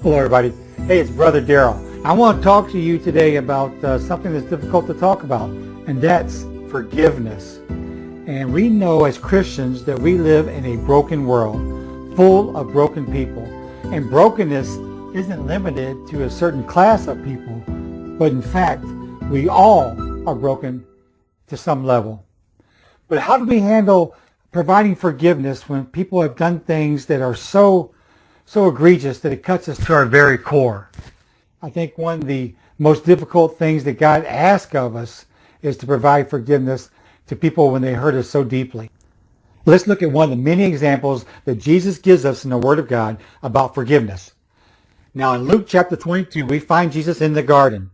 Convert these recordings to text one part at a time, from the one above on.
Hello everybody. Hey, it's Brother Daryl. I want to talk to you today about something that's difficult to talk about, and that's forgiveness. And we know as Christians that we live in a broken world, full of broken people. And brokenness isn't limited to a certain class of people, but in fact, we all are broken to some level. But how do we handle providing forgiveness when people have done things that are so egregious that it cuts us to our very core? I think one of the most difficult things that God asks of us is to provide forgiveness to people when they hurt us so deeply. Let's look at one of the many examples that Jesus gives us in the Word of God about forgiveness. Now in Luke chapter 22, we find Jesus in the garden.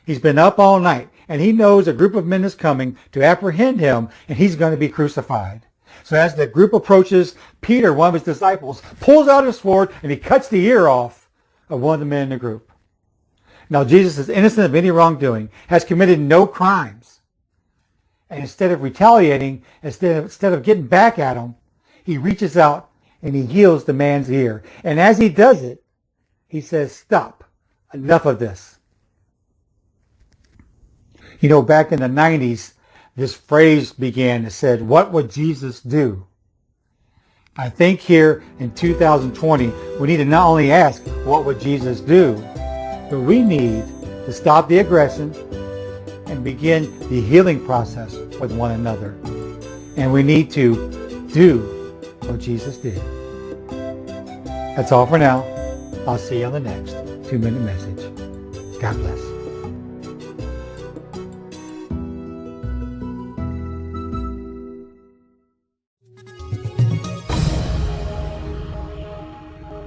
He's been up all night, and he knows a group of men is coming to apprehend him, and he's going to be crucified. So as the group approaches, Peter, one of his disciples, pulls out his sword and he cuts the ear off of one of the men in the group. Now Jesus is innocent of any wrongdoing, has committed no crimes. And instead of retaliating, instead of getting back at him, he reaches out and he heals the man's ear. And as he does it, he says, "Stop, enough of this." You know, back in the 90s, this phrase began that said, "What would Jesus do?" I think here in 2020, we need to not only ask, what would Jesus do? But we need to stop the aggression and begin the healing process with one another. And we need to do what Jesus did. That's all for now. I'll see you on the next 2-minute message. God bless.